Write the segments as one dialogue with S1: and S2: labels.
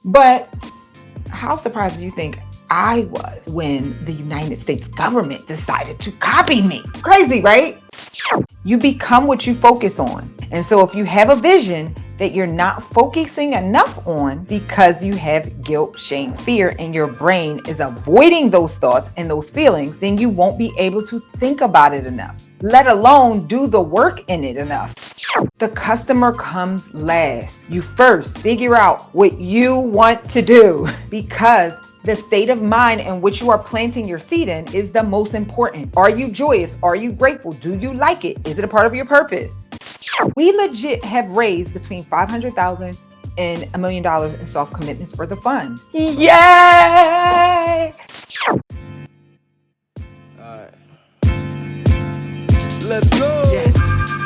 S1: But how surprised do you think I was when the United States government decided to copy me? Crazy, right? You become what you focus on. And so if you have a vision that you're not focusing enough on because you have guilt, shame, fear, and your brain is avoiding those thoughts and those feelings, then you won't be able to think about it enough, let alone do the work in it enough. The customer comes last. You first figure out what you want to do, because the state of mind in which you are planting your seed in is the most important. Are you joyous? Are you grateful? Do you like it? Is it a part of your purpose? We legit have raised between $500,000 and $1 million in soft commitments for the fund. Yay!
S2: Alright. Let's go. Yes.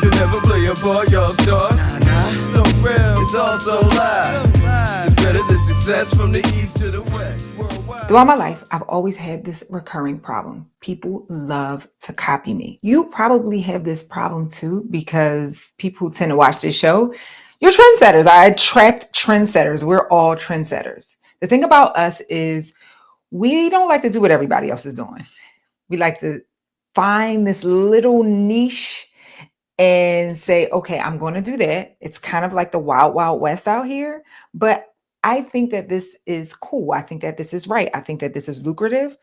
S2: Can never play a part y'all star. So real, it's all so live. It's better than success from the east to the west. Worldwide.
S1: Throughout my life, I've always had this recurring problem. People love to copy me. You probably have this problem too, because people who tend to watch this show, you're trendsetters. I attract trendsetters. We're all trendsetters. The thing about us is we don't like to do what everybody else is doing. We like to find this little niche and say, okay, I'm going to do that. It's kind of like the wild, wild west out here. But I think that this is cool. I think that this is right. I think that this is lucrative.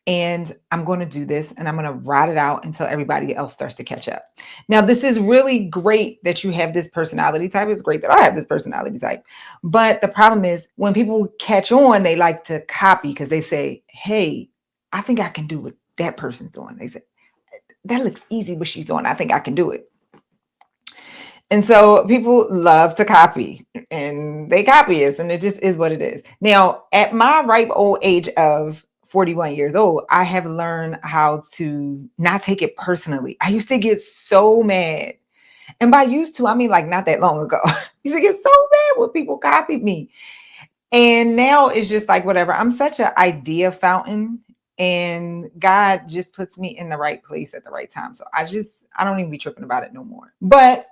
S1: And I'm going to do this, and I'm going to ride it out until everybody else starts to catch up. Now, this is really great that you have this personality type. It's great that I have this personality type. But the problem is when people catch on, they like to copy because they say, hey, I think I can do what that person's doing. They say, that looks easy what she's doing. I think I can do it. And so people love to copy, and they copy us, and it just is what it is. Now, at my ripe old age of 41 years old, I have learned how to not take it personally. I used to get so mad. And by used to, I mean like not that long ago. I used to get so mad when people copied me. And now it's just like whatever. I'm such an idea fountain, and God just puts me in the right place at the right time. So I don't even be tripping about it no more. But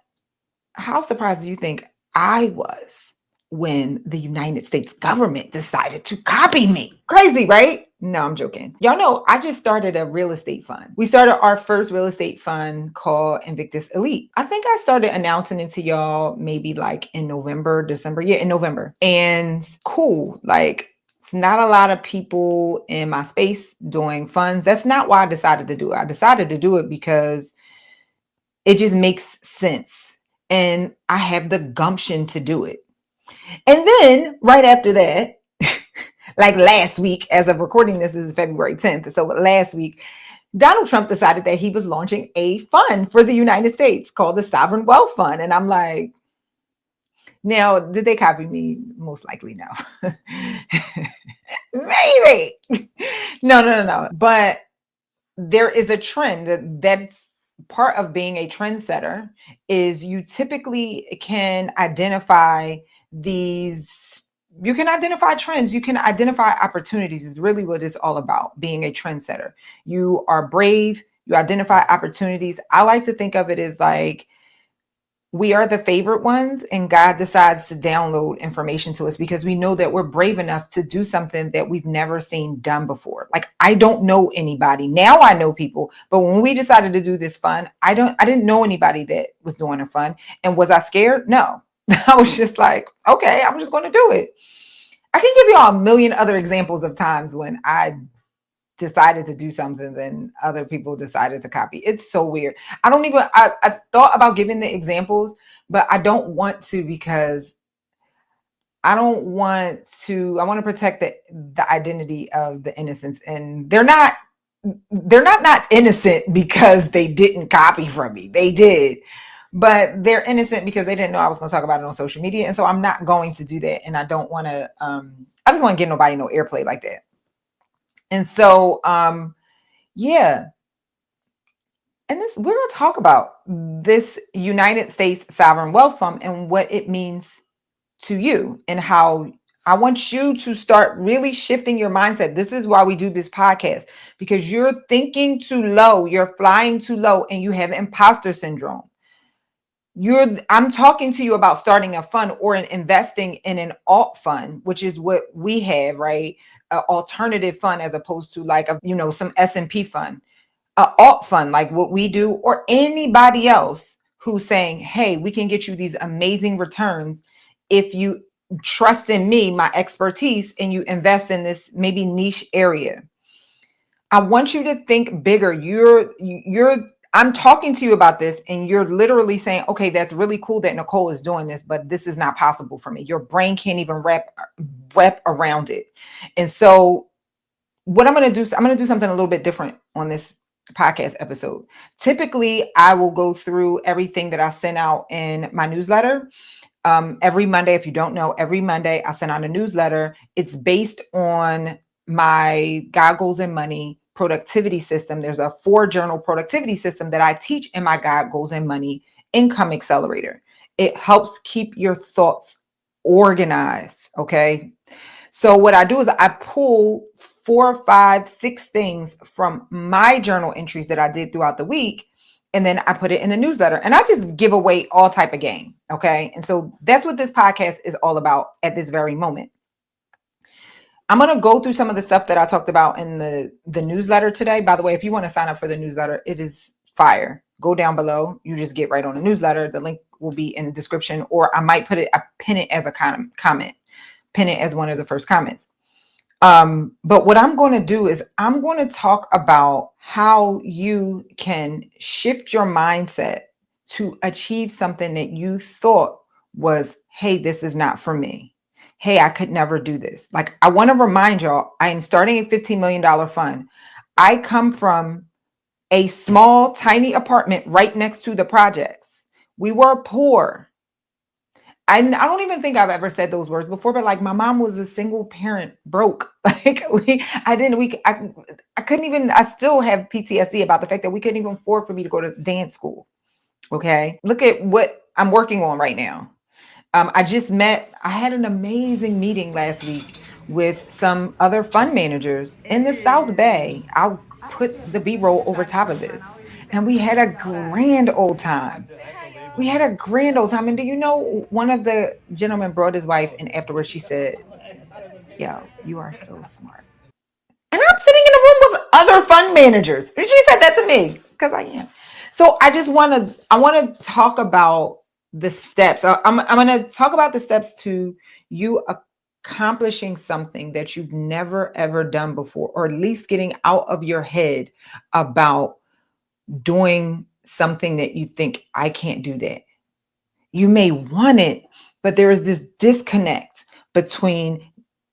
S1: how surprised do you think I was when the United States government decided to copy me? Crazy, right? No, I'm joking. Y'all know I just started a real estate fund. We started our first real estate fund called Invictus Elite. I think I started announcing it to y'all maybe like in November, December. Yeah, in November. And cool. Like, it's not a lot of people in my space doing funds. That's not why I decided to do it. I decided to do it because it just makes sense. And I have the gumption to do it. And then right after that, like last week, as of recording this is February 10th. So last week, Donald Trump decided that he was launching a fund for the United States called the Sovereign Wealth Fund. And I'm like, now, did they copy me? Most likely no. Maybe. No. But there is a trend that's part of being a trendsetter is you typically can identify these, you can identify trends, you can identify opportunities is really what it's all about, being a trendsetter. You are brave, you identify opportunities. I like to think of it as like, we are the favorite ones, and God decides to download information to us because we know that we're brave enough to do something that we've never seen done before. Like, I don't know anybody. Now I know people, but when we decided to do this fund, I didn't know anybody that was doing a fund. And was I scared? No. I was just like, okay, I'm just going to do it. I can give you all a million other examples of times when I decided to do something, then other people decided to copy. It's so weird. I thought about giving the examples, but I don't want to because I want to protect the identity of the innocents. And they're not innocent because they didn't copy from me. They did. But they're innocent because they didn't know I was going to talk about it on social media. And so I'm not going to do that. And I don't want to, I just want to give nobody no airplay like that. And so, yeah. And we're going to talk about this United States Sovereign Wealth Fund and what it means to you, and how I want you to start really shifting your mindset. This is why we do this podcast, because you're thinking too low, you're flying too low, and you have imposter syndrome. I'm talking to you about starting a fund or investing in an alt fund, which is what we have, right? An alternative fund as opposed to like some S&P fund. A alt fund like what we do, or anybody else who's saying, hey, we can get you these amazing returns if you trust in me, my expertise, and you invest in this maybe niche area. I want you to think bigger. I'm talking to you about this and you're literally saying, okay, that's really cool that Nicole is doing this, but this is not possible for me. Your brain can't even wrap around it. And so what I'm going to do, I'm going to do something a little bit different on this podcast episode. Typically, I will go through everything that I send out in my newsletter. Every Monday, if you don't know, every Monday I send out a newsletter. It's based on my God Goals and Money productivity system. There's a 4-journal productivity system that I teach in my God Goals and Money Income Accelerator. It helps keep your thoughts organized. Okay. So what I do is I pull 4, 5, 6 things from my journal entries that I did throughout the week, and then I put it in the newsletter, and I just give away all type of game. Okay. And so that's what this podcast is all about at this very moment. I'm going to go through some of the stuff that I talked about in the newsletter today. By the way, if you want to sign up for the newsletter, it is fire. Go down below. You just get right on the newsletter. The link will be in the description, or I might pin it as a comment, pin it as one of the first comments. But what I'm going to do is I'm going to talk about how you can shift your mindset to achieve something that you thought was, hey, this is not for me. Hey, I could never do this. Like, I want to remind y'all, I am starting a $15 million fund. I come from a small, tiny apartment right next to the projects. We were poor. I don't even think I've ever said those words before, but like my mom was a single parent, broke. Like I couldn't even, I still have PTSD about the fact that we couldn't even afford for me to go to dance school. Okay. Look at what I'm working on right now. I had an amazing meeting last week with some other fund managers in the South Bay. I'll put the B-roll over top of this. And we had a grand old time. We had a grand old time. And do you know, one of the gentlemen brought his wife, and afterwards she said, yo, you are so smart. And I'm sitting in a room with other fund managers. And she said that to me, because I am. So I want to talk about the steps. I'm going to talk about the steps to you accomplishing something that you've never, ever done before, or at least getting out of your head about doing something that you think, I can't do that. You may want it, but there is this disconnect between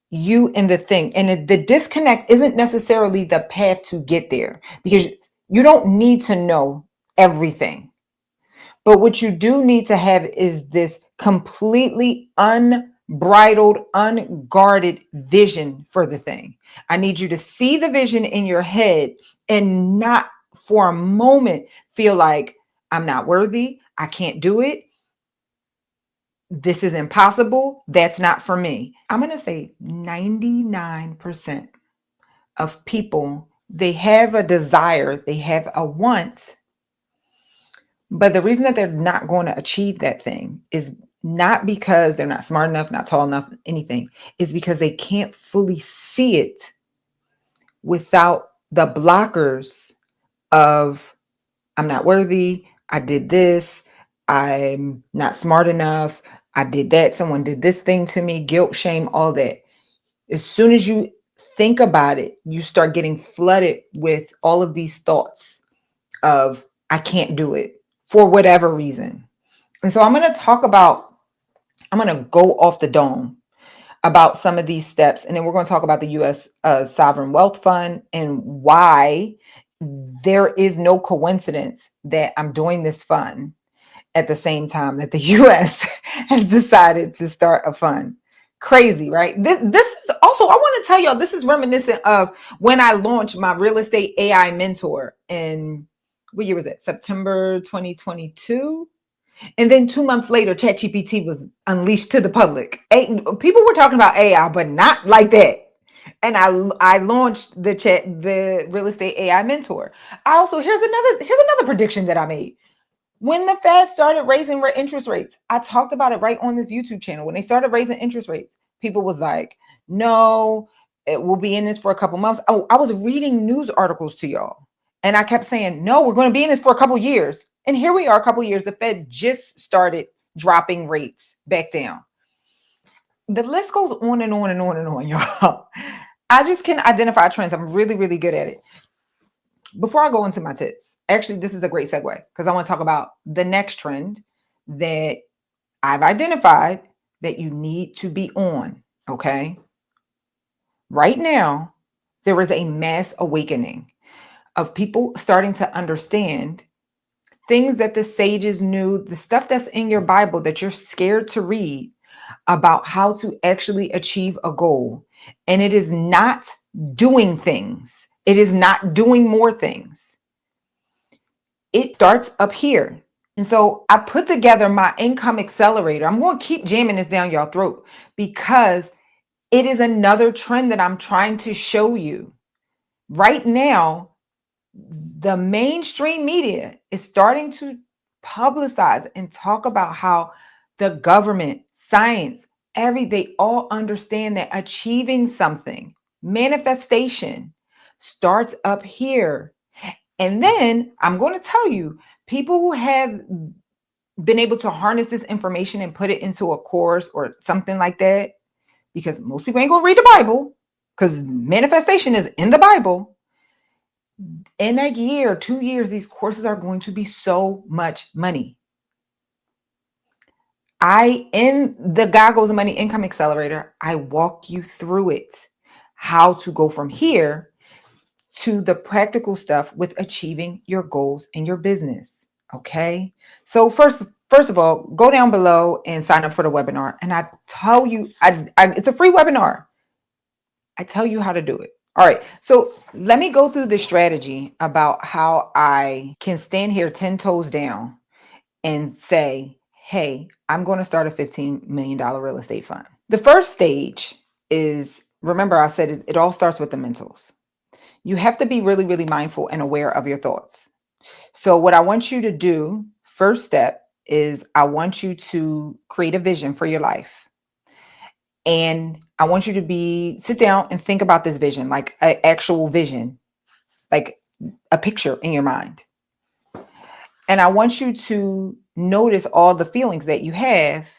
S1: you and the thing. And the disconnect isn't necessarily the path to get there, because you don't need to know everything. But what you do need to have is this completely unbridled, unguarded vision for the thing. I need you to see the vision in your head and not for a moment feel like I'm not worthy. I can't do it. This is impossible. That's not for me. I'm going to say 99% of people, they have a desire, they have a want, but the reason that they're not going to achieve that thing is not because they're not smart enough, not tall enough, anything. Is because they can't fully see it without the blockers of, I'm not worthy, I did this, I'm not smart enough, I did that, someone did this thing to me, guilt, shame, all that. As soon as you think about it, you start getting flooded with all of these thoughts of, I can't do it for whatever reason. And so I'm going to go off the dome about some of these steps. And then we're going to talk about the U.S. Sovereign Wealth Fund and why there is no coincidence that I'm doing this fund at the same time that the U.S. has decided to start a fund. Crazy, right? This is also, I want to tell y'all, this is reminiscent of when I launched my real estate AI mentor in, what year was it? September 2022. And then 2 months later, ChatGPT was unleashed to the public. People were talking about AI, but not like that. And I launched the real estate AI mentor. I also, here's another prediction that I made. When the Fed started raising interest rates, I talked about it right on this YouTube channel. When they started raising interest rates, people was like, no, it will be in this for a couple months. Oh, I was reading news articles to y'all. And I kept saying, no, we're going to be in this for a couple years. And here we are, a couple years. The Fed just started dropping rates back down. The list goes on and on and on and on, y'all. I just can identify trends. I'm really, really good at it. Before I go into my tips, actually, this is a great segue because I want to talk about the next trend that I've identified that you need to be on. Okay. Right now, there is a mass awakening of people starting to understand things that the sages knew, the stuff that's in your Bible that you're scared to read about how to actually achieve a goal. And it is not doing things. It is not doing more things. It starts up here. And so I put together my income accelerator. I'm going to keep jamming this down y'all throat because it is another trend that I'm trying to show you. Right now, the mainstream media is starting to publicize and talk about how the government, science, they all understand that achieving something, manifestation, starts up here. And then I'm going to tell you, people who have been able to harness this information and put it into a course or something like that, because most people ain't going to read the Bible because manifestation is in the Bible. In a year, 2 years, these courses are going to be so much money. In the God Goes Money Income Accelerator, I walk you through it, how to go from here to the practical stuff with achieving your goals in your business. Okay. So first of all, go down below and sign up for the webinar. And I tell you, it's a free webinar. I tell you how to do it. All right. So let me go through the strategy about how I can stand here 10 toes down and say, hey, I'm going to start a $15 million real estate fund. The first stage is, remember I said it all starts with the mentals. You have to be really, really mindful and aware of your thoughts. So what I want you to do, first step, is I want you to create a vision for your life. And I want you to sit down and think about this vision, like an actual vision, like a picture in your mind. And I want you to notice all the feelings that you have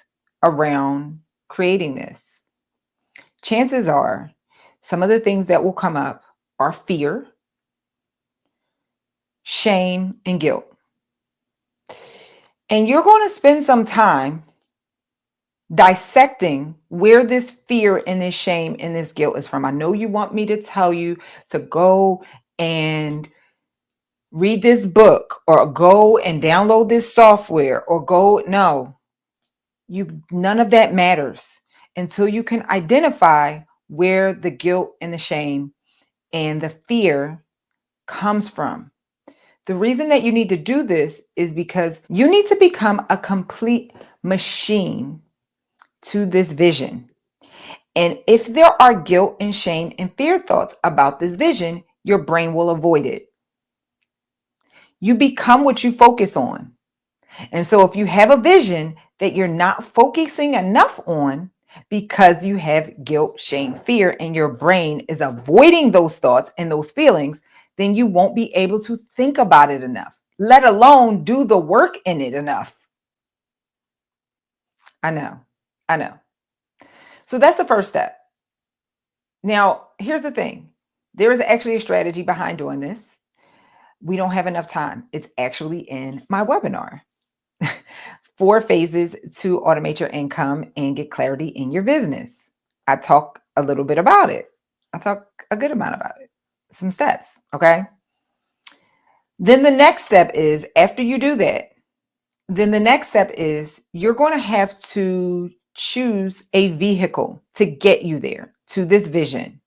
S1: around creating this. Chances are some of the things that will come up are fear, shame, and guilt. And you're going to spend some time dissecting where this fear and this shame and this guilt is from. I know you want me to tell you to go and read this book or go and download this software or none of that matters until you can identify where the guilt and the shame and the fear comes from. The reason that you need to do this is because you need to become a complete machine to this vision. And if there are guilt and shame and fear thoughts about this vision, your brain will avoid it. You become what you focus on. And so if you have a vision that you're not focusing enough on because you have guilt, shame, fear, and your brain is avoiding those thoughts and those feelings, then you won't be able to think about it enough, let alone do the work in it enough. I know. So that's the first step. Now, here's the thing. There is actually a strategy behind doing this. We don't have enough time. It's actually in my webinar. 4 phases to automate your income and get clarity in your business. I talk a little bit about it. I talk a good amount about it. Some steps, okay? Then the next step is, after you do that, then the next step is you're going to have to choose a vehicle to get you there, to this vision.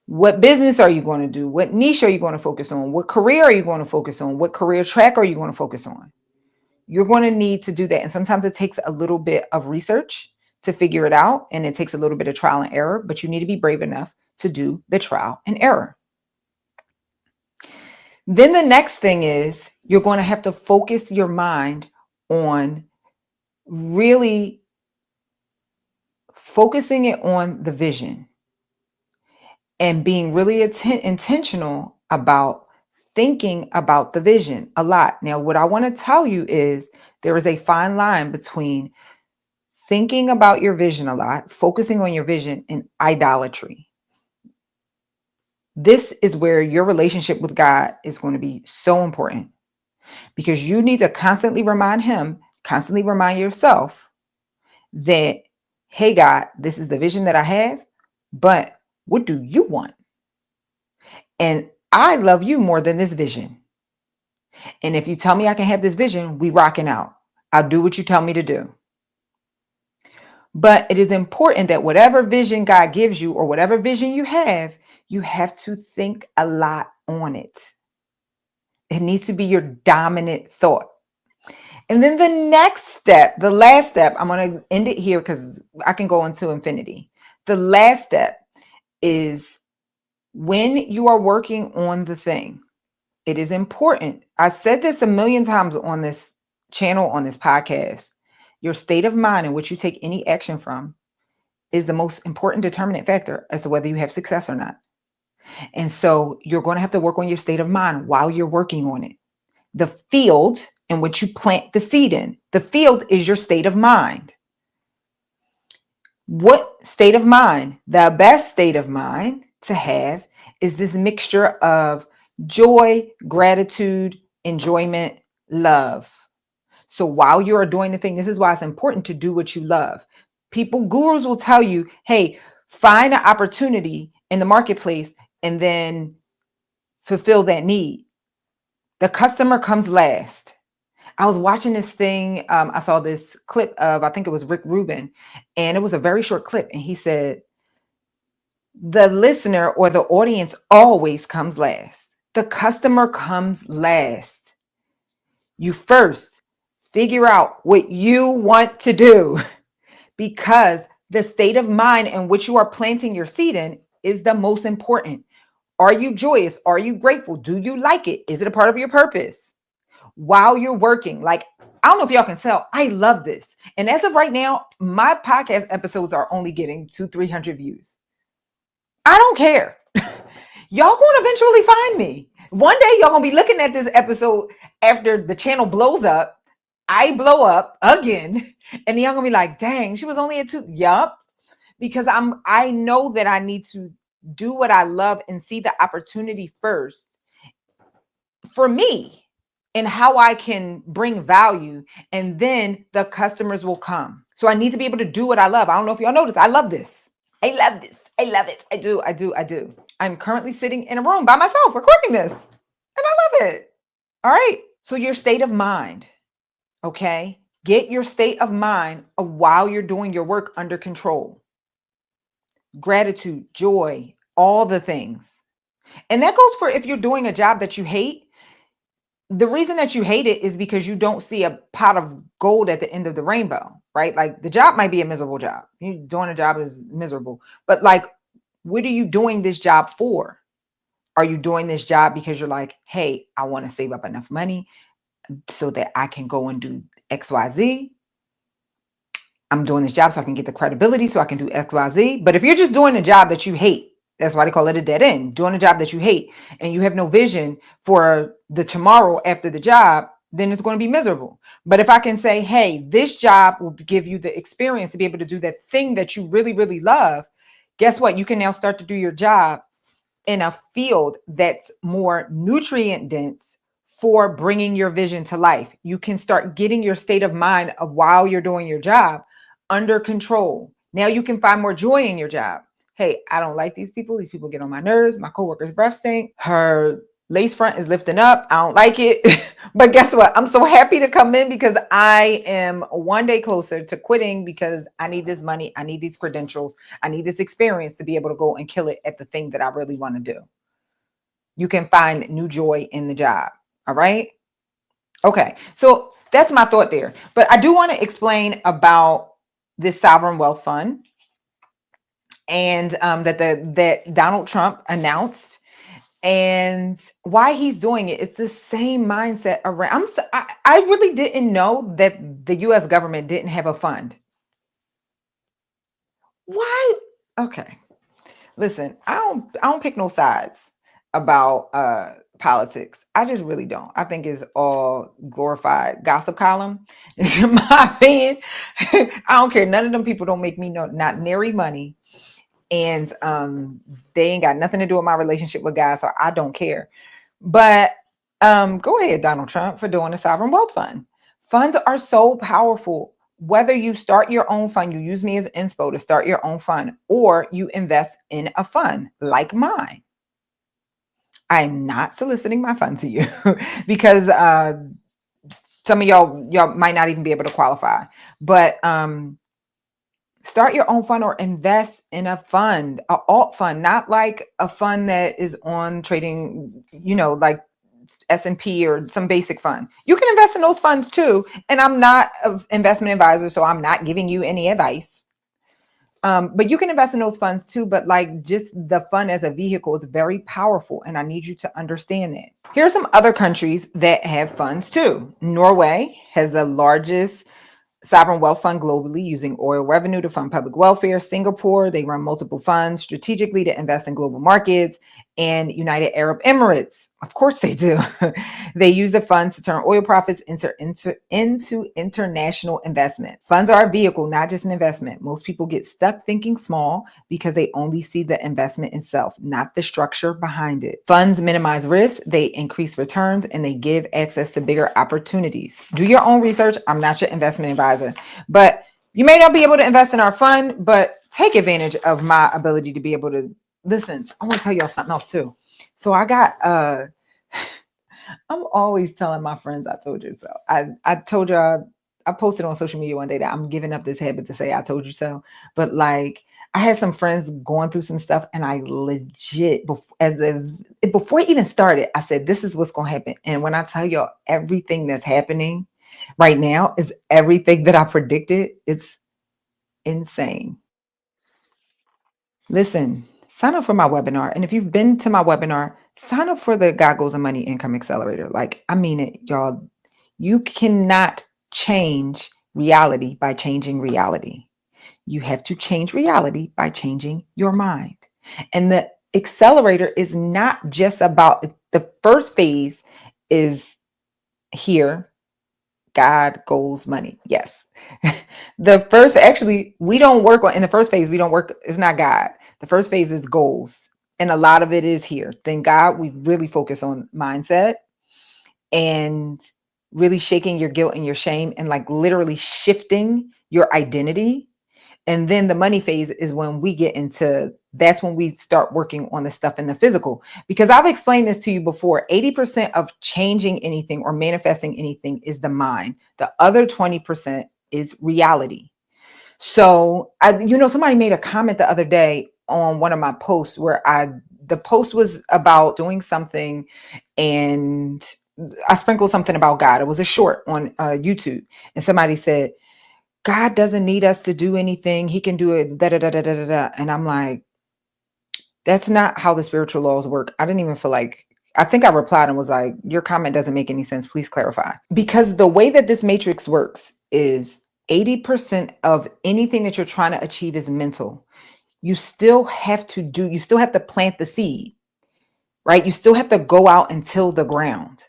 S1: What business are you going to do? What niche are you going to focus on? What career are you going to focus on? What career track are you going to focus on? You're going to need to do that. And sometimes it takes a little bit of research to figure it out. And it takes a little bit of trial and error, but you need to be brave enough to do the trial and error. Then the next thing is You're going to have to focus your mind on really focusing it on the vision and being really intentional about thinking about the vision a lot. Now, what I want to tell you is there is a fine line between thinking about your vision a lot, focusing on your vision, and idolatry. This is where your relationship with God is going to be so important because you need to constantly remind Him, constantly remind yourself that, hey, God, this is the vision that I have, but what do you want? And I love you more than this vision. And if you tell me I can have this vision, we rocking out. I'll do what you tell me to do. But it is important that whatever vision God gives you or whatever vision you have to think a lot on it. It needs to be your dominant thought. And then the next step, the last step, I'm going to end it here because I can go into infinity. The last step is when you are working on the thing, it is important. I said this a million times on this channel, on this podcast. Your state of mind in which you take any action from is the most important determinant factor as to whether you have success or not. And so you're going to have to work on your state of mind while you're working on it. The field in which you plant the seed in, the field is your state of mind. What state of mind? The best state of mind to have is this mixture of joy, gratitude, enjoyment, love. So while you are doing the thing, this is why it's important to do what you love. Gurus will tell you, hey, find an opportunity in the marketplace and then fulfill that need. The customer comes last. I was watching this thing. I saw this clip of, I think it was Rick Rubin, and it was a very short clip. And he said, the listener or the audience always comes last. The customer comes last. You first figure out what you want to do because the state of mind in which you are planting your seed in is the most important. Are you joyous? Are you grateful? Do you like it? Is it a part of your purpose? While you're working, like, I don't know if y'all can tell, I love this. And as of right now, my podcast episodes are only getting 200-300 views. I don't care. Y'all gonna eventually find me. One day y'all gonna be looking at this episode after the channel blows up. I blow up again. And y'all gonna be like, dang, she was only at 2. Yup. Because I know that I need to do what I love and see the opportunity first for me and how I can bring value, and then the customers will come. So I need to be able to do what I love. I don't know if y'all notice. I love this. I love this. I love it. I do. I'm currently sitting in a room by myself recording this, and I love it. All right. So your state of mind, okay? Get your state of mind of while you're doing your work under control. Gratitude, joy, all the things. And that goes for if you're doing a job that you hate. The reason that you hate it is because you don't see a pot of gold at the end of the rainbow, right? Like the job might be a miserable job. You doing a job is miserable, but like, what are you doing this job for? Are you doing this job because you're like, hey, I want to save up enough money so that I can go and do XYZ? I'm doing this job so I can get the credibility so I can do XYZ. But if you're just doing a job that you hate, that's why they call it a dead end. Doing a job that you hate and you have no vision for the tomorrow after the job, then it's going to be miserable. But if I can say, hey, this job will give you the experience to be able to do that thing that you really, really love, guess what? You can now start to do your job in a field that's more nutrient dense for bringing your vision to life. You can start getting your state of mind of while you're doing your job under control. Now you can find more joy in your job. Hey, I don't like these people. These people get on my nerves. My coworker's breath stink. Her lace front is lifting up. I don't like it. But guess what? I'm so happy to come in because I am one day closer to quitting because I need this money. I need these credentials. I need this experience to be able to go and kill it at the thing that I really want to do. You can find new joy in the job. All right. Okay. So that's my thought there. But I do want to explain about this sovereign wealth fund and that Donald Trump announced. And why he's doing it, it's the same mindset around. I really didn't know that the US government didn't have a fund. Why? Okay. Listen, I don't pick no sides about politics. I just really don't. I think it's all glorified gossip column. It's in my opinion. I don't care. None of them people don't make me not nary money. And they ain't got nothing to do with my relationship with God, so I don't care. But go ahead, Donald Trump, for doing the sovereign wealth fund. Funds are so powerful. Whether you start your own fund, you use me as inspo to start your own fund, or you invest in a fund like mine. I'm not soliciting my fund to you because some of y'all might not even be able to qualify. But start your own fund or invest in a fund, a alt fund, not like a fund that is on trading, like S&P or some basic fund. You can invest in those funds too. And I'm not an investment advisor, so I'm not giving you any advice. But you can invest in those funds too. But like just the fund as a vehicle is very powerful. And I need you to understand that. Here are some other countries that have funds too. Norway has the largest sovereign wealth fund globally, using oil revenue to fund public welfare. Singapore, they run multiple funds strategically to invest in global markets. And United Arab Emirates, of course they do. They use the funds to turn oil profits into international investment. Funds are a vehicle, not just an investment. Most people get stuck thinking small because they only see the investment itself, not the structure behind it. Funds minimize risk, they increase returns, and they give access to bigger opportunities. Do your own research. I'm not your investment advisor, but you may not be able to invest in our fund, but take advantage of my ability to be able to listen. I want to tell y'all something else too. So I got I'm always telling my friends I told you so. I told y'all, I posted on social media one day that I'm giving up this habit to say I told you so. But like I had some friends going through some stuff, and I legit before it even started, I said this is what's gonna happen. And when I tell y'all everything that's happening right now is everything that I predicted, it's insane. Listen, sign up for my webinar. And if you've been to my webinar, sign up for the God Goals and Money Income Accelerator. Like, I mean it, y'all. You cannot change reality by changing reality. You have to change reality by changing your mind. And the accelerator is not just about the first phase is here. God, goals, money. Yes. We don't work on in the first phase. We don't work. It's not God. The first phase is goals. And a lot of it is here. Then God, we really focus on mindset and really shaking your guilt and your shame and like literally shifting your identity. And then the money phase is when we get into, that's when we start working on the stuff in the physical. Because I've explained this to you before, 80% of changing anything or manifesting anything is the mind. The other 20% is reality. So, somebody made a comment the other day on one of my posts where the post was about doing something and I sprinkled something about God. It was a short on YouTube. And somebody said, God doesn't need us to do anything. He can do it. Da, da, da, da, da, da. And I'm like, that's not how the spiritual laws work. I didn't even feel like, I think I replied and was like, your comment doesn't make any sense. Please clarify. Because the way that this matrix works is 80% of anything that you're trying to achieve is mental. You still have to plant the seed, right? You still have to go out and till the ground.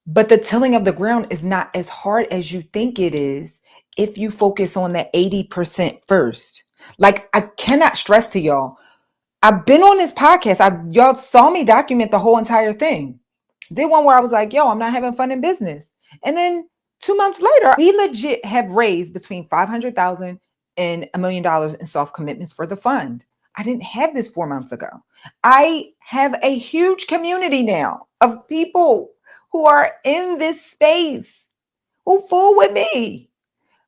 S1: But the tilling of the ground is not as hard as you think it is if you focus on the 80% first. Like I cannot stress to y'all, I've been on this podcast. Y'all saw me document the whole entire thing. Did one where I was like, yo, I'm not having fun in business. And then 2 months later, we legit have raised between $500,000 and $1 million in soft commitments for the fund. I didn't have this 4 months ago. I have a huge community now of people who are in this space who fool with me.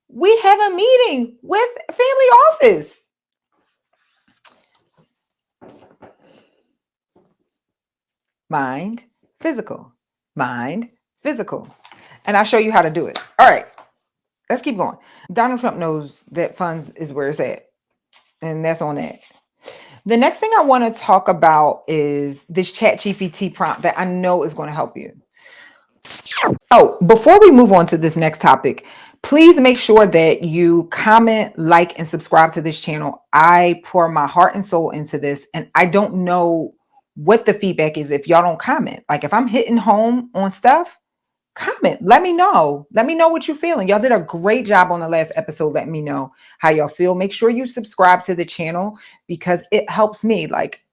S1: We have a meeting with family office. Mind, physical, mind, physical. And I'll show you how to do it. All right, let's keep going. Donald Trump knows that funds is where it's at. And that's on that. The next thing I want to talk about is this chat GPT prompt that I know is going to help you. Oh, before we move on to this next topic, please make sure that you comment, like, and subscribe to this channel. I pour my heart and soul into this, and I don't know what the feedback is if y'all don't comment. Like if I'm hitting home on stuff, comment. Let me know. Let me know what you're feeling. Y'all did a great job on the last episode. Let me know how y'all feel. Make sure you subscribe to the channel because it helps me. Like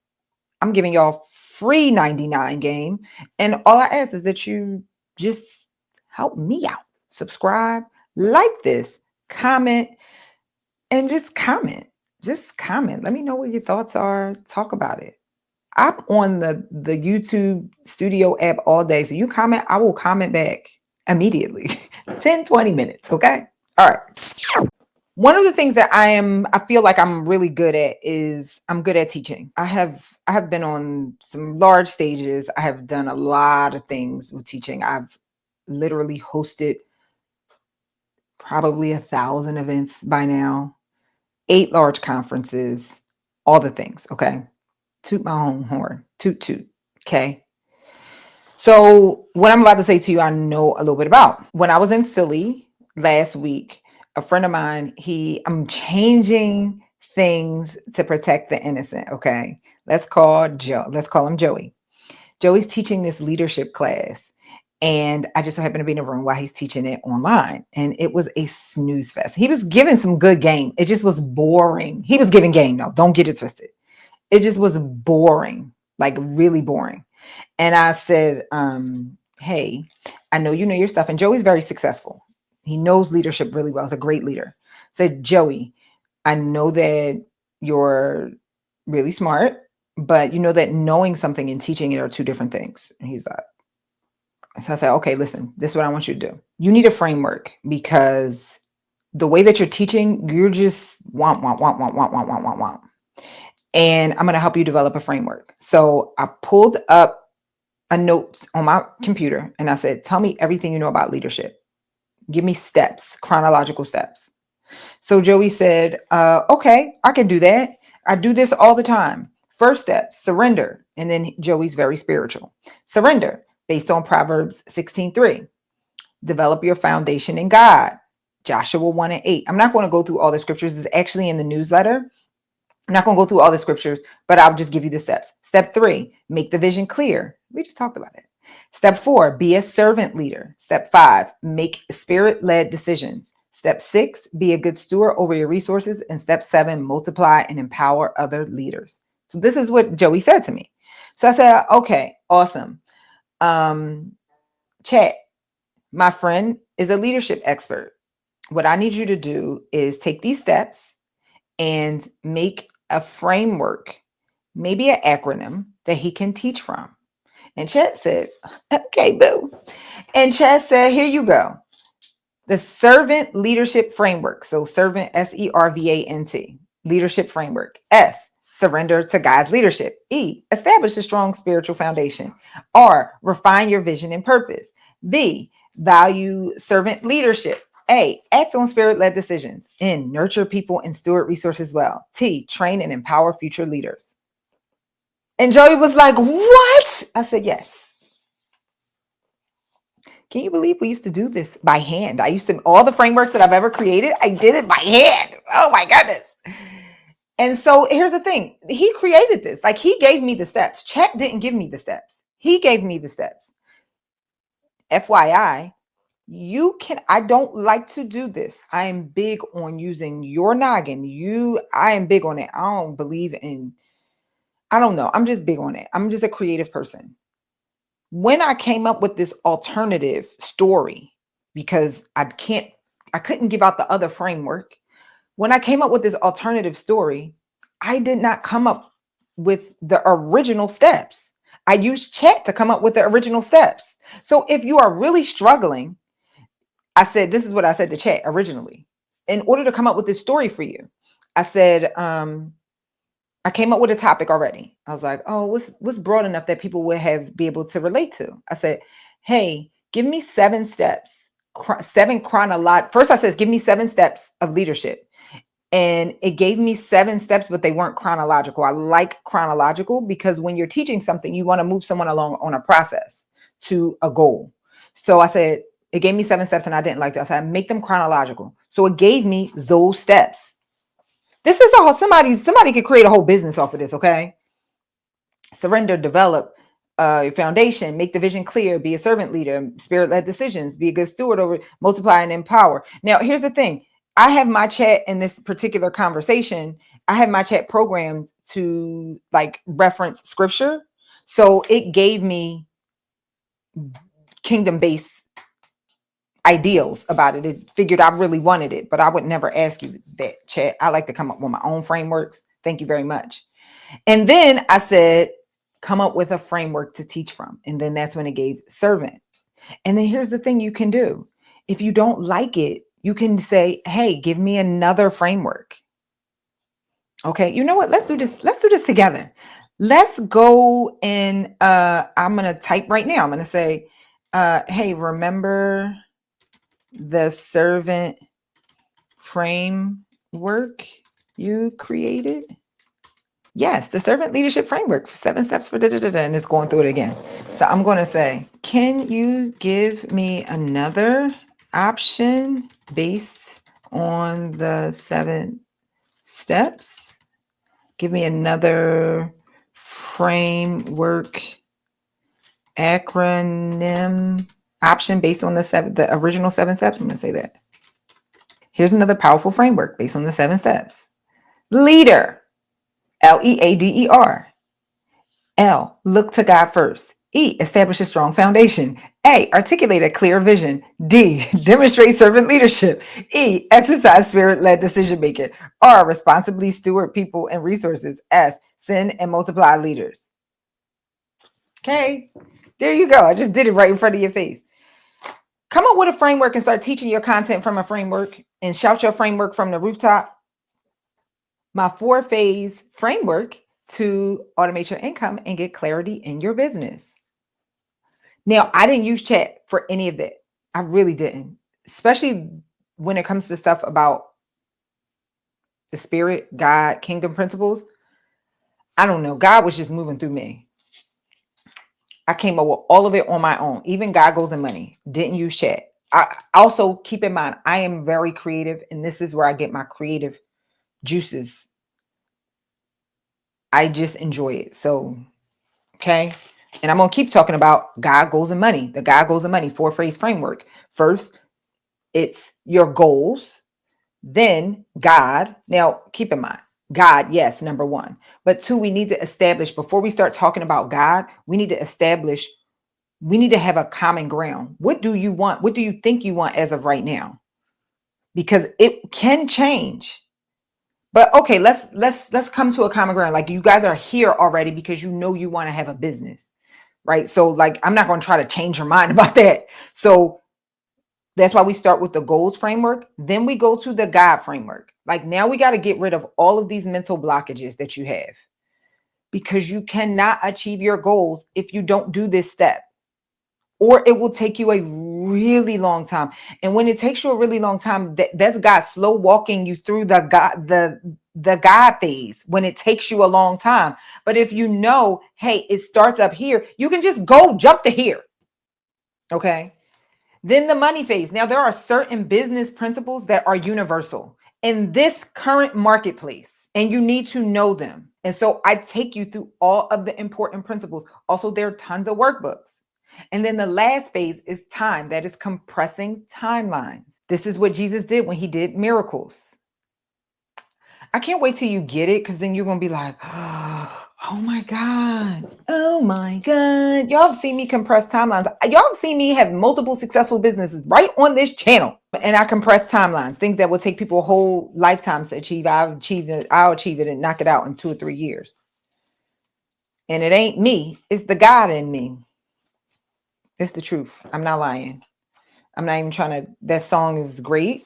S1: I'm giving y'all free 99 game. And all I ask is that you just help me out. Subscribe, like this, comment, and just comment. Just comment. Let me know what your thoughts are. Talk about it. I'm on the YouTube studio app all day. So you comment, I will comment back immediately. 10-20 minutes. Okay. All right. One of the things that I feel like I'm really good at is I'm good at teaching. I have been on some large stages. I have done a lot of things with teaching. I've literally hosted probably 1,000 events by now, 8 large conferences, all the things. Okay. Toot my own horn. Toot toot. Okay. So what I'm about to say to you, I know a little bit about. When I was in Philly last week, a friend of mine, I'm changing things to protect the innocent. Okay. Let's call him Joey. Joey's teaching this leadership class. And I just so happened to be in a room while he's teaching it online. And it was a snooze fest. He was giving some good game. It just was boring. He was giving game. No, don't get it twisted. It just was boring, like really boring. And I said, hey, I know you know your stuff. And Joey's very successful. He knows leadership really well. He's a great leader. I said, Joey, I know that you're really smart, but you know that knowing something and teaching it are two different things. And he's like, so I said, okay, listen, this is what I want you to do. You need a framework because the way that you're teaching, you're just want. And I'm going to help you develop a framework. So I pulled up a note on my computer and I said, tell me everything you know about leadership. Give me steps, chronological steps. So Joey said, okay, I can do that. I do this all the time. First step, surrender. And then Joey's very spiritual. Surrender based on Proverbs 16:3. Develop your foundation in God. Joshua 1:8. I'm not going to go through all the scriptures. It's actually in the newsletter. I'm not going to go through all the scriptures, but I'll just give you the steps. Step 3, make the vision clear. We just talked about it. Step 4, be a servant leader. Step 5, make spirit-led decisions. Step 6, be a good steward over your resources. And step 7, multiply and empower other leaders. So this is what Joey said to me. So I said, okay, awesome. Chat, my friend is a leadership expert. What I need you to do is take these steps and make a framework, maybe an acronym that he can teach from. And Chad said, okay, boo. And Chad said, here you go. The servant leadership framework. So servant, SERVANT, leadership framework. S, surrender to God's leadership. E, establish a strong spiritual foundation. R, refine your vision and purpose. V, value servant leadership. A, act on spirit-led decisions. N, nurture people and steward resources well. T, train and empower future leaders. And Joey was like, what? I said, yes. Can you believe we used to do this by hand? All the frameworks that I've ever created, I did it by hand. Oh my goodness. And so here's the thing. He created this. Like he gave me the steps. Chet didn't give me the steps. He gave me the steps. FYI, I don't like to do this. I am big on using your noggin. I am big on it. I don't believe in, I don't know. I'm just big on it. I'm just a creative person. When I came up with this alternative story, because I couldn't give out the other framework. When I came up with this alternative story, I did not come up with the original steps. I used chat to come up with the original steps. So if you are really struggling, this is what I said to chat originally. In order to come up with this story for you, I said, I came up with a topic already. I was like, oh, what's broad enough that people would be able to relate to? I said, hey, give me 7 steps, 7 chronological. First I said, give me 7 steps of leadership. And it gave me 7 steps, but they weren't chronological. I like chronological because when you're teaching something, you want to move someone along on a process to a goal. So I said, it gave me 7 steps and I didn't like that. I said, make them chronological. So it gave me those steps. This is all somebody could create a whole business off of this, okay? Surrender, develop your foundation, make the vision clear, be a servant leader, spirit-led decisions, be a good steward over, multiply and empower. Now, here's the thing. I have my chat in this particular conversation. I have my chat programmed to like reference scripture. So it gave me kingdom-based ideals about it. It figured I really wanted it, but I would never ask you that, chat. I like to come up with my own frameworks. Thank you very much. And then I said, come up with a framework to teach from. And then that's when it gave servant. And then here's the thing you can do. If you don't like it, you can say, hey, give me another framework. Okay, you know what? Let's do this. Let's do this together. Let's go and I'm going to type right now. I'm going to say, hey, remember the servant framework you created? Yes, the servant leadership framework for 7 steps for and it's going through it again. So I'm going to say, can you give me another option based on the 7 steps? Give me another framework acronym option based on the original 7 steps. I'm going to say that. Here's another powerful framework based on the 7 steps. Leader. Leader. L, look to God first. E, establish a strong foundation. A, articulate a clear vision. D, demonstrate servant leadership. E, exercise spirit-led decision making. R, responsibly steward people and resources. S, send and multiply leaders. Okay, there you go. I just did it right in front of your face. Come up with a framework and start teaching your content from a framework and shout your framework from the rooftop. My 4-phase framework to automate your income and get clarity in your business. Now, I didn't use chat for any of that. I really didn't, especially when it comes to stuff about the spirit, God, kingdom principles. I don't know. God was just moving through me. I came up with all of it on my own. Even God Goes and Money. Didn't use chat. I also keep in mind, I am very creative, and this is where I get my creative juices. I just enjoy it. So, okay. And I'm going to keep talking about God Goals and Money, the God Goals and Money 4-phase framework. First, it's your goals, then God. Now, keep in mind, God, yes, number 1. But 2, we need to establish, before we start talking about God, we need to establish, we need to have a common ground. What do you want? What do you think you want as of right now? Because it can change. But okay, let's come to a common ground. Like, you guys are here already because you know you want to have a business, right? So like, I'm not going to try to change your mind about that. So that's why we start with the goals framework. Then we go to the God framework. Like, now we got to get rid of all of these mental blockages that you have, because you cannot achieve your goals if you don't do this step, or it will take you a really long time. And when it takes you a really long time, that's God slow walking you through the God phase when it takes you a long time. But if you know, hey, it starts up here, you can just go jump to here. Okay. Then the money phase. Now, there are certain business principles that are universal in this current marketplace, and you need to know them. And so I take you through all of the important principles. Also, there are tons of workbooks. And then the last phase is time. That is compressing timelines. This is what Jesus did when he did miracles. I can't wait till you get it, because then you're going to be like, oh my God. Oh my God. Y'all have seen me compress timelines. Y'all have seen me have multiple successful businesses right on this channel. And I compress timelines, things that will take people whole lifetimes to achieve. I'll achieve it and knock it out in 2 or 3 years. And it ain't me. It's the God in me. It's the truth. I'm not lying. I'm not even trying to, that song is great,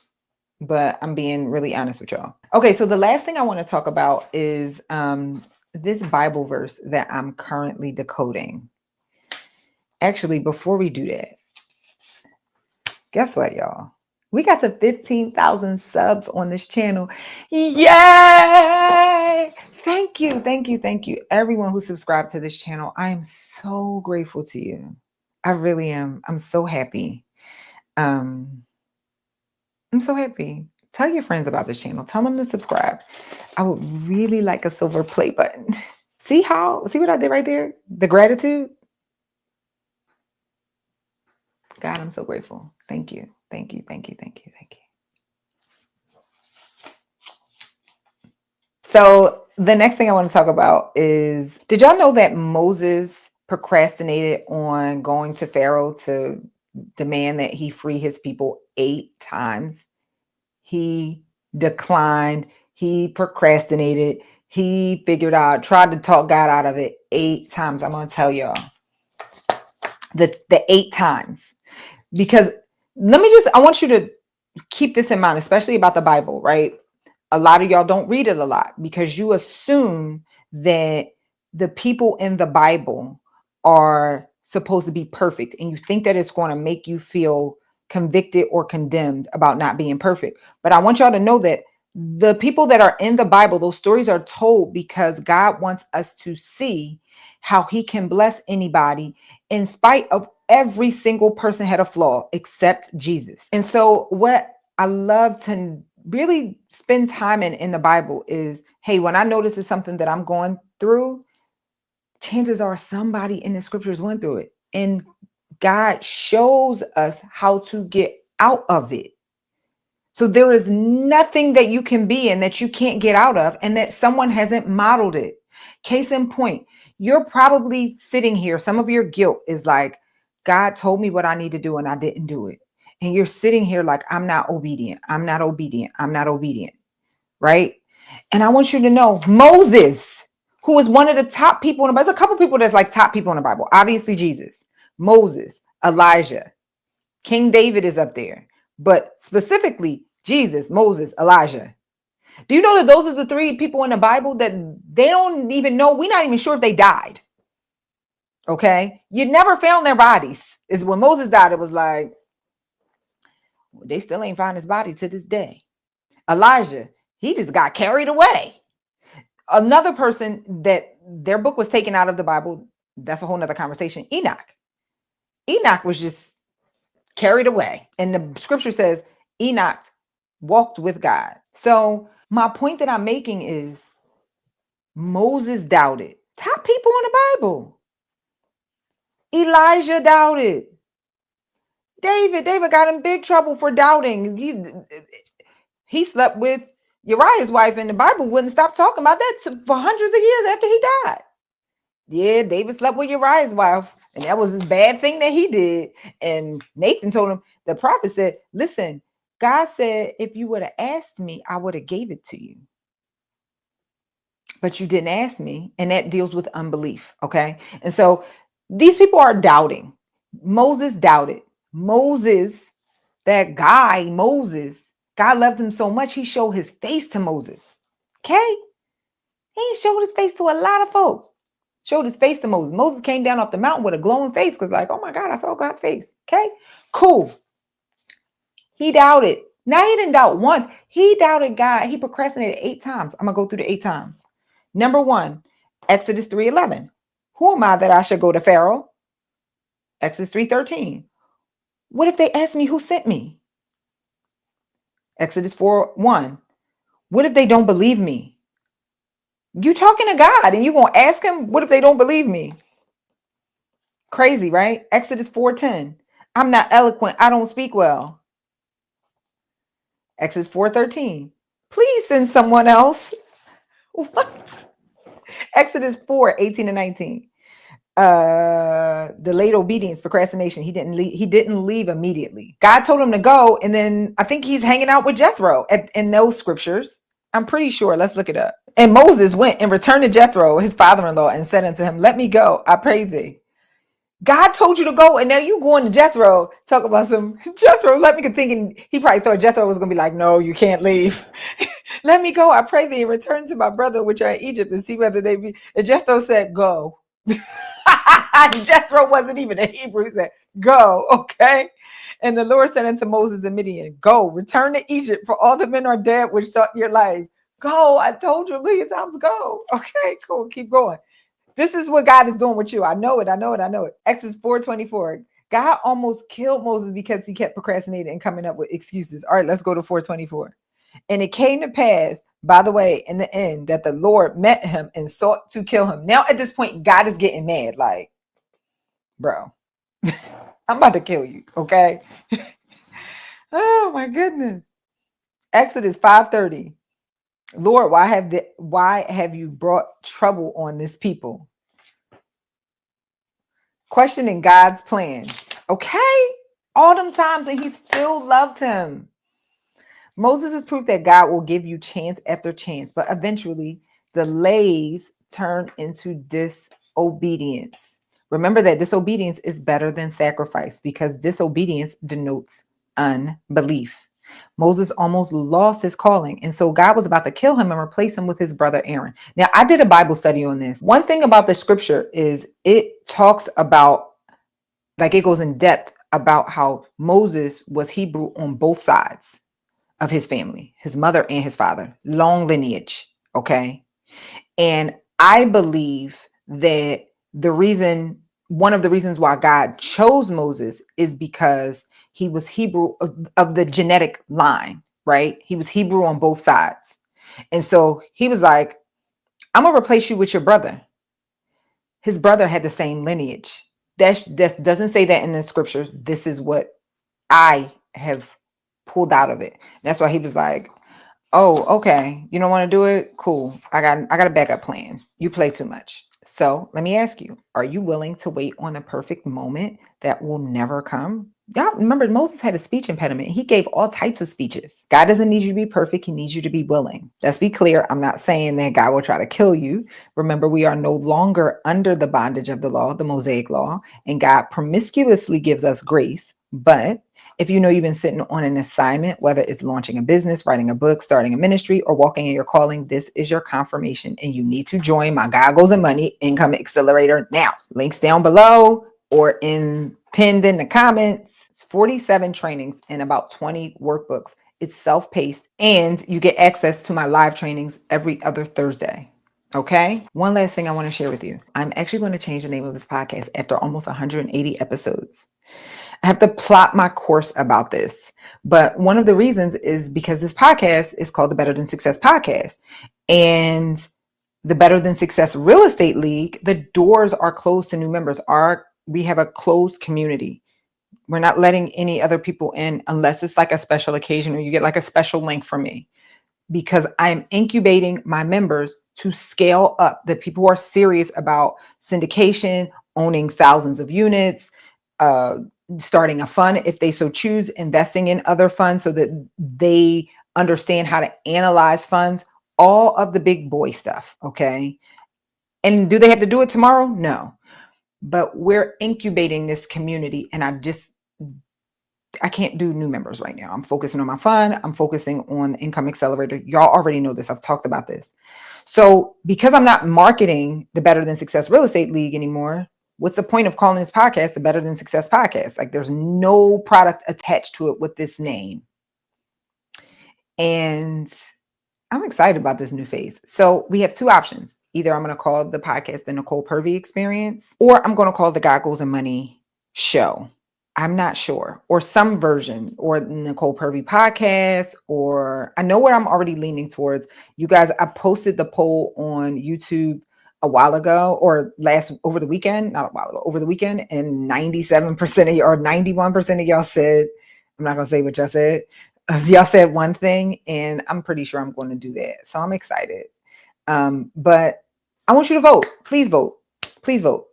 S1: but I'm being really honest with y'all. Okay, so the last thing I want to talk about is this Bible verse that I'm currently decoding. Actually, before we do that, guess what, y'all? We got to 15,000 subs on this channel. Yay! Thank you, thank you, thank you. Everyone who subscribed to this channel, I am so grateful to you. I really am. I'm so happy. I'm so happy. Tell your friends about this channel. Tell them to subscribe. I would really like a silver play button. See what I did right there? The gratitude. God, I'm so grateful. Thank you. Thank you. Thank you. Thank you. Thank you. So the next thing I want to talk about is, did y'all know that Moses procrastinated on going to Pharaoh to demand that he free his people 8 times? He declined. He procrastinated. He tried to talk God out of it 8 times. I'm going to tell y'all the 8 times, because I want you to keep this in mind, especially about the Bible, right? A lot of y'all don't read it a lot because you assume that the people in the Bible are supposed to be perfect, and you think that it's going to make you feel convicted or condemned about not being perfect. But I want y'all to know that the people that are in the Bible, those stories are told because God wants us to see how he can bless anybody in spite of every single person had a flaw except Jesus. And so what I love to really spend time in the Bible is, hey, when I notice it's something that I'm going through, chances are somebody in the scriptures went through it. And God shows us how to get out of it. So there is nothing that you can be in that you can't get out of and that someone hasn't modeled it. Case in point, you're probably sitting here. Some of your guilt is like, God told me what I need to do and I didn't do it. And you're sitting here like, I'm not obedient. I'm not obedient. I'm not obedient. Right? And I want you to know Moses, who is one of the top people in the Bible. There's a couple people that's like top people in the Bible. Obviously Jesus, Moses, Elijah, King David is up there. But specifically Jesus, Moses, Elijah. Do you know that those are the 3 people in the Bible that they don't even know? We're not even sure if they died. Okay. You never found their bodies. Is when Moses died, it was like, they still ain't found his body to this day. Elijah, he just got carried away. Another person that their book was taken out of the Bible, that's a whole nother conversation. Enoch was just carried away. And the scripture says Enoch walked with God. So my point that I'm making is Moses doubted. Top people in the Bible. Elijah doubted. David got in big trouble for doubting. He slept with Uriah's wife, and the Bible wouldn't stop talking about that for hundreds of years after he died. Yeah, David slept with Uriah's wife, and that was this bad thing that he did. And Nathan told him, the prophet said, listen, God said, if you would have asked me, I would have gave it to you. But you didn't ask me. And that deals with unbelief. Okay. And so these people are doubting. Moses doubted. Moses, that guy, Moses, God loved him so much, he showed his face to Moses. Okay. He showed his face to a lot of folk. Showed his face to Moses. Moses came down off the mountain with a glowing face because like, oh my God, I saw God's face. Okay, cool. He doubted. Now he didn't doubt once. He doubted God. He procrastinated 8 times. I'm going to go through the 8 times. Number 1, Exodus 3:11. Who am I that I should go to Pharaoh? Exodus 3:13. What if they ask me who sent me? Exodus 4:1. What if they don't believe me? You talking to God and you going to ask him, what if they don't believe me? Crazy, right? Exodus 4:10. I'm not eloquent. I don't speak well. Exodus 4:13. Please send someone else. What? Exodus 4:18 and 19. Delayed obedience, procrastination. He didn't leave immediately. God told him to go, and then I think he's hanging out with Jethro in those scriptures. I'm pretty sure. Let's look it up. And Moses went and returned to Jethro, his father-in-law, and said unto him, let me go, I pray thee. God told you to go, and now you going to Jethro, talk about some Jethro. Let me thinking he probably thought Jethro was gonna be like, no, you can't leave. Let me go, I pray thee, and return to my brother which are in Egypt and see whether they be. And Jethro said, go. Jethro wasn't even a Hebrew. He said, Go, okay? And the Lord said unto Moses and Midian, go, return to Egypt, for all the men are dead which sought your life. Go, I told you a million times, go. Okay, cool, keep going. This is what God is doing with you. I know it, I know it, I know it. Exodus 4:24. God almost killed Moses because he kept procrastinating and coming up with excuses. All right, let's go to 4:24. And it came to pass, by the way, in the end, that the Lord met him and sought to kill him. Now, at this point, God is getting mad. Like, bro, I'm about to kill you, okay? Oh my goodness. Exodus 5:30. Lord, why have you brought trouble on this people? Questioning God's plan. Okay? All them times that he still loved him. Moses is proof that God will give you chance after chance, but eventually delays turn into disobedience. Remember that disobedience is better than sacrifice because disobedience denotes unbelief. Moses almost lost his calling, and so God was about to kill him and replace him with his brother Aaron. Now, I did a Bible study on this. One thing about the scripture is it talks about, like, it goes in depth about how Moses was Hebrew on both sides of his family, his mother and his father, long lineage. Okay. And I believe that one of the reasons why God chose Moses is because he was Hebrew of the genetic line, right? He was Hebrew on both sides. And so he was like, I'm going to replace you with your brother. His brother had the same lineage. That doesn't say that in the scriptures. This is what I have pulled out of it. That's why he was like, oh, okay. You don't want to do it? Cool. I got a backup plan. You play too much. So let me ask you, are you willing to wait on a perfect moment that will never come? Y'all remember Moses had a speech impediment. He gave all types of speeches. God doesn't need you to be perfect. He needs you to be willing. Let's be clear. I'm not saying that God will try to kill you. Remember, we are no longer under the bondage of the law, the Mosaic law, and God promiscuously gives us grace. But if you know you've been sitting on an assignment, whether it's launching a business, writing a book, starting a ministry, or walking in your calling, this is your confirmation, and you need to join my God Goals and Money Income Accelerator now. Links down below or pinned in the comments. It's 47 trainings and about 20 workbooks. It's self-paced, and you get access to my live trainings every other Thursday. Okay. One last thing I want to share with you. I'm actually going to change the name of this podcast after almost 180 episodes. I have to plot my course about this. But one of the reasons is because this podcast is called the Better Than Success Podcast. And the Better Than Success Real Estate League, the doors are closed to new members. We have a closed community. We're not letting any other people in unless it's like a special occasion or you get like a special link from me, because I'm incubating my members to scale up. The people who are serious about syndication, owning thousands of units, starting a fund if they so choose, investing in other funds so that they understand how to analyze funds, all of the big boy stuff. Okay. And do they have to do it tomorrow? No. But we're incubating this community, and I can't do new members right now. I'm focusing on my fund. I'm focusing on the Income Accelerator. Y'all already know this. I've talked about this. So because I'm not marketing the Better Than Success Real Estate League anymore, what's the point of calling this podcast the Better Than Success Podcast? Like, there's no product attached to it with this name. And I'm excited about this new phase. So we have two options. Either I'm going to call the podcast the Nicole Purvy Experience, or I'm going to call the God Goals and Money Show. I'm not sure, or some version, or Nicole Purvy podcast, or I know where I'm already leaning towards. You guys, I posted the poll on YouTube a while ago, or over the weekend, not a while ago, over the weekend, and 97% of you, or 91% of y'all said, I'm not going to say what y'all said. Y'all said one thing, and I'm pretty sure I'm going to do that. So I'm excited. But I want you to vote. Please vote. Please vote.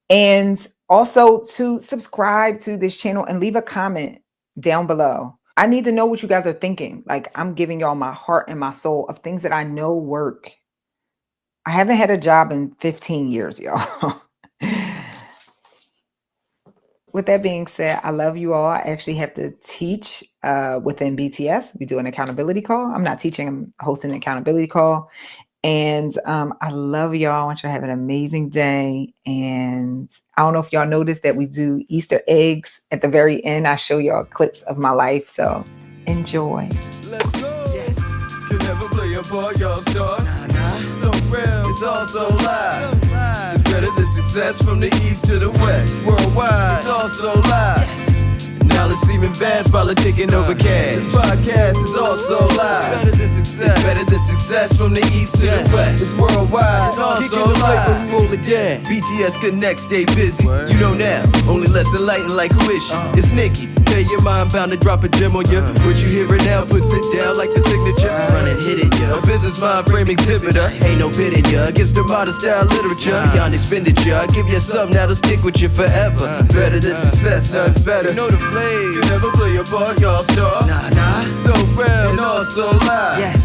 S1: And also to subscribe to this channel and leave a comment down below. I need to know what you guys are thinking. Like, I'm giving y'all my heart and my soul of things that I know work. I haven't had a job in 15 years, y'all. With that being said, I love you all. I actually have to teach within BTS. We do an accountability call. I'm not teaching, I'm hosting an accountability call. And I love y'all. I want you to have an amazing day. And I don't know if y'all noticed that we do Easter eggs at the very end. I show y'all clips of my life. So enjoy.
S2: Let's go. Yes. Can never play a part, y'all star. Nah. So real, it's all so live. It's better than success from the east to the west. Worldwide, it's all so live. Yes. Knowledge seeming vast, politicking over cash. This podcast is also live. It's better than success. It's better than success from the east to the west. It's worldwide, it's also live. When we roll it down. BTS Connect, stay busy. Word. You know now, only less enlightened like who is she? It's Nikki. Pay your mind bound to drop a gem on ya. What you hear it now, puts it down like the signature. Run and hit it, ya. A business mind frame exhibitor. Ain't no pitting ya against the modern style literature. Beyond expenditure, I give you something that'll stick with you forever. Better than success, nothing better. You know the flavor. You never play a part, y'all star. Nah. So real and also live. Yes.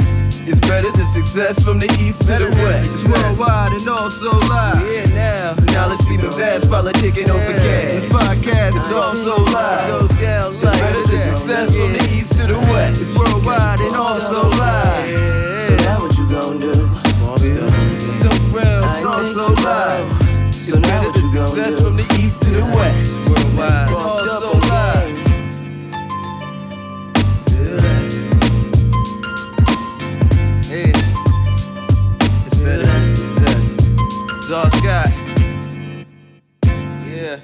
S2: It's better than success from the east to the west. It's worldwide and also live. Yeah, now. Knowledge seeming vast, politicking over cash. This podcast is also live. It's better than success from the east to the west. It's worldwide and also live. So now what you gon' do? It's so real, it's also live. It's better than success from the east to the west. Worldwide and also live. Yeah, it's better than success. It's all Scott. Yeah.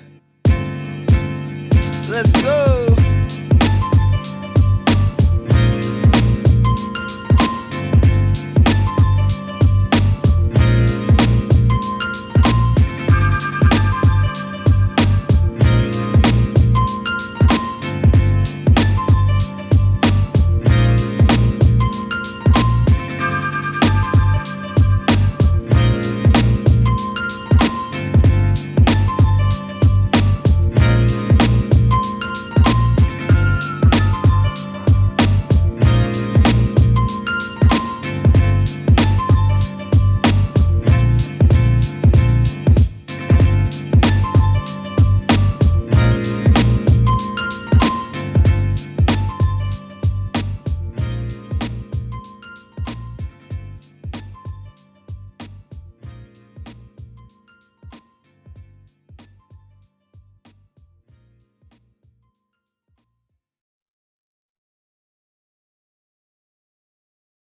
S2: Let's go.